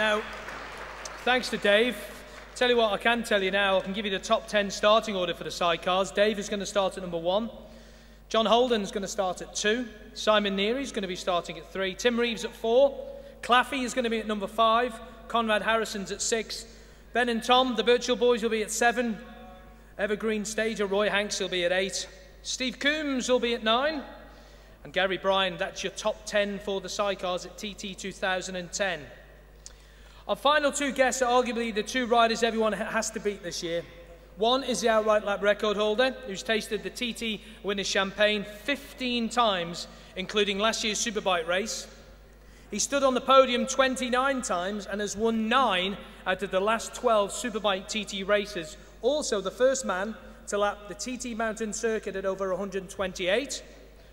Now, thanks to Dave. Tell you what I can tell you now, I can give you the top 10 starting order for the sidecars. Dave is going to start at number 1. John Holden's going to start at 2. Simon Neary's going to be starting at 3. Tim Reeves at 4. Claffey is going to be at number 5. Conrad Harrison's at 6. Ben and Tom, the Birchall boys, will be at 7. Evergreen stager Roy Hanks will be at 8. Steve Coombs will be at 9. And Gary Bryan, that's your top 10 for the sidecars at TT 2010. Our final 2 guests are arguably the 2 riders everyone has to beat this year. One is the outright lap record holder, who's tasted the TT Winner's Champagne 15 times, including last year's Superbike race. He stood on the podium 29 times and has won 9 out of the last 12 Superbike TT races. Also the first man to lap the TT Mountain Circuit at over 128,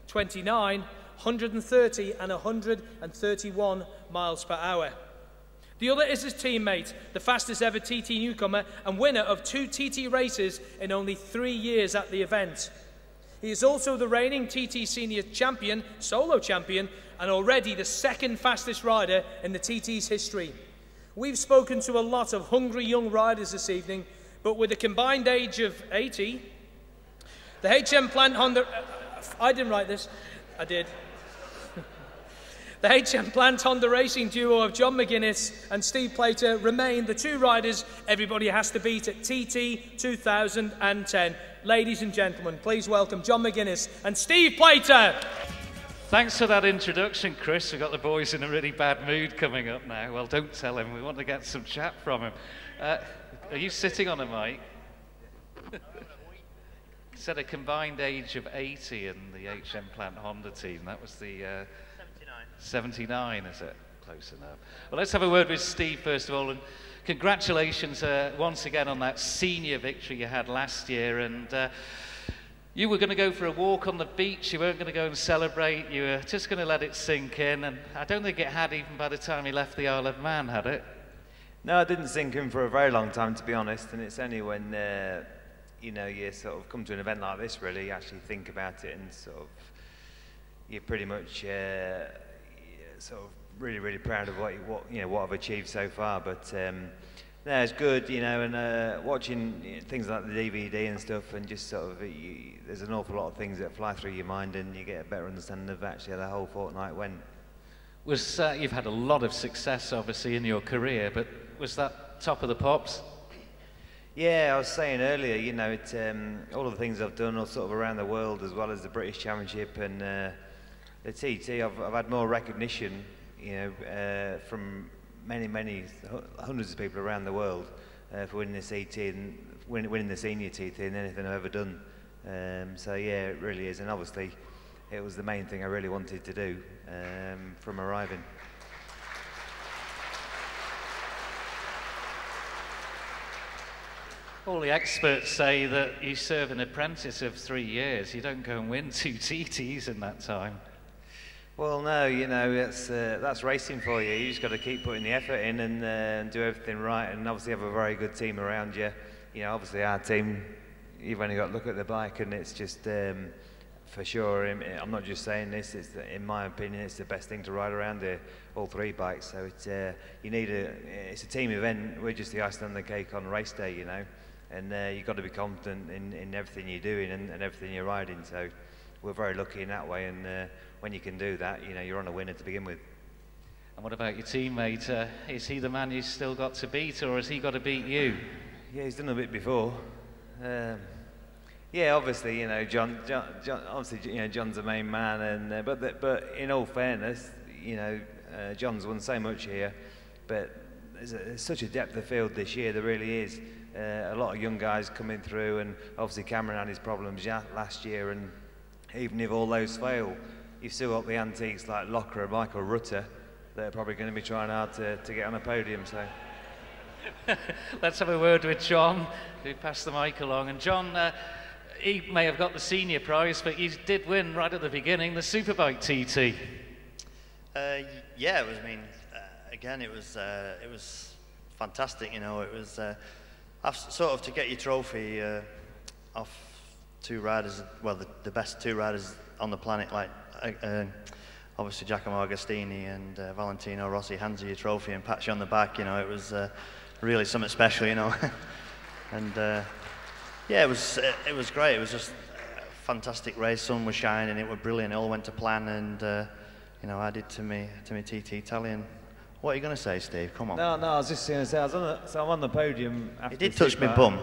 29, 130 and 131 miles per hour. The other is his teammate, the fastest ever TT newcomer and winner of 2 TT races in only 3 years at the event. He is also the reigning TT Senior Champion, solo champion, and already the 2nd fastest rider in the TT's history. We've spoken to a lot of hungry young riders this evening, but with a combined age of 80, the HM Plant Honda... I didn't write this, I did. The HM Plant Honda racing duo of John McGuinness and Steve Plater remain the 2 riders everybody has to beat at TT 2010. Ladies and gentlemen, please welcome John McGuinness and Steve Plater. Thanks for that introduction, Chris. We've got the boys in a really bad mood coming up now. Well, don't tell him. We want to get some chat from him. Are you sitting on a mic? Said a combined age of 80 in the HM Plant Honda team. That was the... 79, is it? Close enough. Well, let's have a word with Steve first of all, and congratulations once again on that senior victory you had last year. And you were going to go for a walk on the beach, you weren't going to go and celebrate, you were just going to let it sink in, and I don't think it had even by the time you left the Isle of Man, had it? No, it didn't sink in for a very long time, to be honest, and it's only when you know, you sort of come to an event like this, really, you actually think about it, and sort of you're pretty much sort of really proud of what I've achieved so far. But no, it's good, you know, and watching things like the DVD and stuff, and just sort of there's an awful lot of things that fly through your mind, and you get a better understanding of actually how the whole fortnight went. Was you've had a lot of success, obviously, in your career, but was that top of the pops? Yeah, I was saying earlier, you know, all of the things I've done, all sort of around the world, as well as the British Championship and the TT, I've had more recognition, you know, from many hundreds of people around the world for winning the CT and winning the senior TT than anything I've ever done. So yeah, it really is, and obviously it was the main thing I really wanted to do from arriving. All the experts say that you serve an apprentice of 3 years. You don't go and win 2 TTs in that time. Well, no, you know, that's racing for you. You just got to keep putting the effort in and do everything right, and obviously have a very good team around you. You know, obviously our team, you've only got to look at the bike, and it's just, for sure, I'm not just saying this, in my opinion, it's the best thing to ride around here, all 3 bikes. So it's, it's a team event. We're just the icing on the cake on race day, you know, and you've got to be confident in everything you're doing and everything you're riding. So we're very lucky in that way, and when you can do that, you know, you're on a winner to begin with. And what about your teammate? Is he the man you've still got to beat, or has he got to beat you? Yeah, he's done a bit before. Yeah, obviously, you know, John, obviously, you know, John's the main man, and but in all fairness, you know, John's won so much here, but there's such a depth of field this year. There really is. A lot of young guys coming through, and obviously Cameron had his problems last year, and even if all those fail, you've still got the antiques like Locker and Michael Rutter that are probably going to be trying hard to get on a podium. So let's have a word with John, who passed the mic along. And John, he may have got the senior prize, but you did win right at the beginning the Superbike TT. Yeah, it was. I mean, again, it was fantastic. You know, it was sort of to get your trophy off 2 riders. Well, the best 2 riders on the planet, like obviously Giacomo Agostini and Valentino Rossi hands you your trophy and pats you on the back. You know, it was really something special. You know, and yeah, it was great. It was just a fantastic race. Sun was shining. It was brilliant. It all went to plan, and you know, added to me TT Italian. What are you going to say, Steve? Come on. No, I was just going to say, I'm on the podium. After you did touch my bum.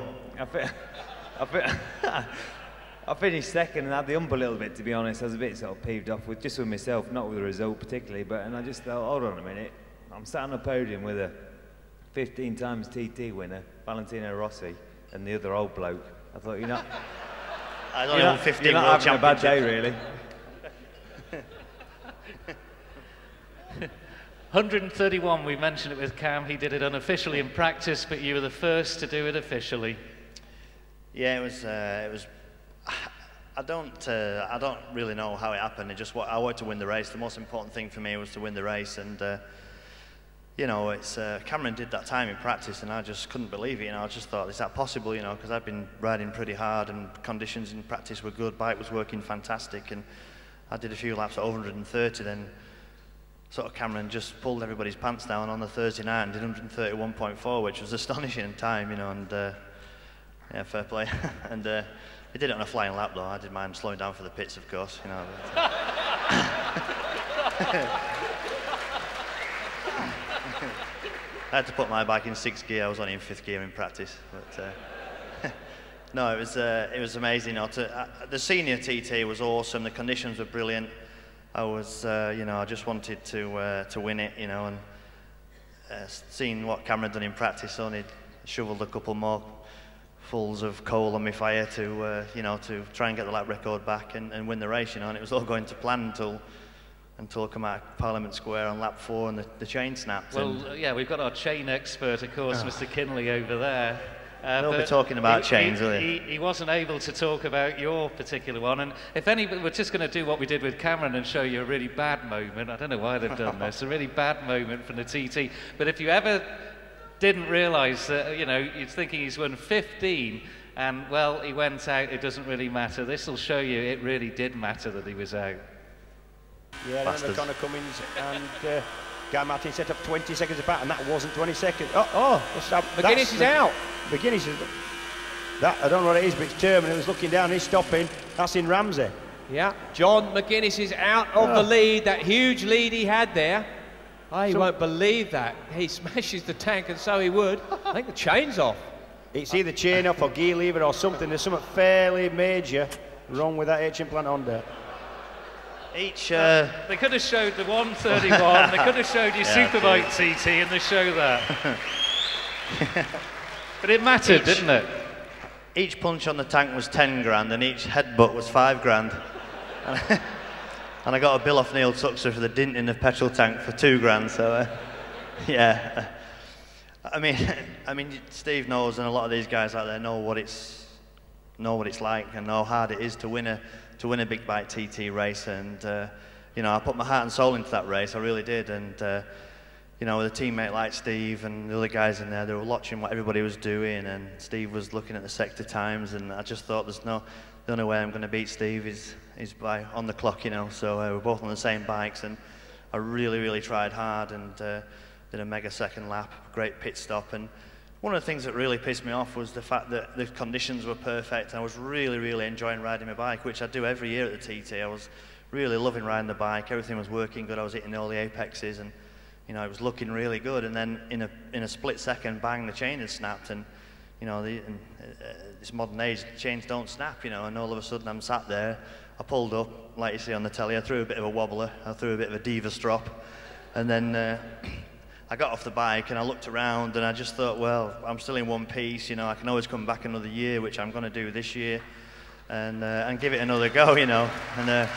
I finished second and had the ump a little bit, to be honest. I was a bit sort of peeved off with myself, not with the result particularly. And I just thought, hold on a minute, I'm sat on the podium with a 15 times TT winner, Valentino Rossi, and the other old bloke. I thought, you're not having a bad day, really. 131, we mentioned it with Cam. He did it unofficially in practice, but you were the first to do it officially. Yeah, it was. I don't really know how it happened. I wanted to win the race. The most important thing for me was to win the race, and you know, Cameron did that time in practice, and I just couldn't believe it. You know, I just thought, is that possible? You know, because I've been riding pretty hard, and conditions in practice were good. Bike was working fantastic, and I did a few laps at over 130. Then sort of Cameron just pulled everybody's pants down on the Thursday night and did 131.4, which was astonishing time, you know, and yeah, fair play. And he did it on a flying lap, though. I did mine slowing down for the pits, of course, you know. But, I had to put my bike in 6th gear. I was only in 5th gear in practice, but no, it was amazing. You know, the senior TT was awesome. The conditions were brilliant. I was, you know, I just wanted to win it, you know, and seeing what Cameron done in practice, only shoveled a couple more fulls of coal on my fire to, you know, to try and get the lap record back and win the race, you know, and it was all going to plan until I come out of Parliament Square on lap 4 and the chain snapped. Well, yeah, we've got our chain expert, of course, Mr. Kinley over there. They'll be talking about chains, will they? He wasn't able to talk about your particular one, and if anybody, we're just going to do what we did with Cameron and show you a really bad moment. I don't know why they've done this, a really bad moment from the TT. But if you ever didn't realise that, you know, you're thinking he's won 15, and well, he went out, it doesn't really matter. This will show you it really did matter that he was out. Yeah, then Connor Cummins and Guy Martin set up 20 seconds apart, and that wasn't 20 seconds. McGuinness is out. McGuinness is... That, I don't know what it is, but it's Terman who was looking down, he's stopping. That's in Ramsey. Yeah, John McGuinness is out of the lead, that huge lead he had there. I won't believe that. He smashes the tank, and so he would. I think the chain's off. It's either chain off or gear lever or something. There's something fairly major wrong with that H-implant Honda. They could have showed the 131, they could have showed you Superbike TT, and they show that. But it mattered, didn't it? Each punch on the tank was 10 grand, and each headbutt was 5 grand. And I got a bill off Neil Tuxer for the dint in the petrol tank for 2 grand. So, yeah. I mean, Steve knows, and a lot of these guys out there know what it's like, and know how hard it is to win a big bike TT race. And you know, I put my heart and soul into that race. I really did. And you know, with a teammate like Steve and the other guys in there, they were watching what everybody was doing, and Steve was looking at the sector times, and I just thought, the only way I'm going to beat Steve is by on the clock, you know. So we're both on the same bikes, and I really tried hard and did a mega second lap, great pit stop. And one of the things that really pissed me off was the fact that the conditions were perfect, and I was really enjoying riding my bike, which I do every year at the TT. I was really loving riding the bike. Everything was working good. I was hitting all the apexes, and you know, it was looking really good. And then in a split second, bang, the chain had snapped. And you know, this modern age, chains don't snap, you know. And all of a sudden, I'm sat there. I pulled up, like you see on the telly. I threw a bit of a wobbler. I threw a bit of a Divas drop, and then I got off the bike and I looked around, and I just thought, well, I'm still in one piece, you know. I can always come back another year, which I'm going to do this year, and give it another go, you know. And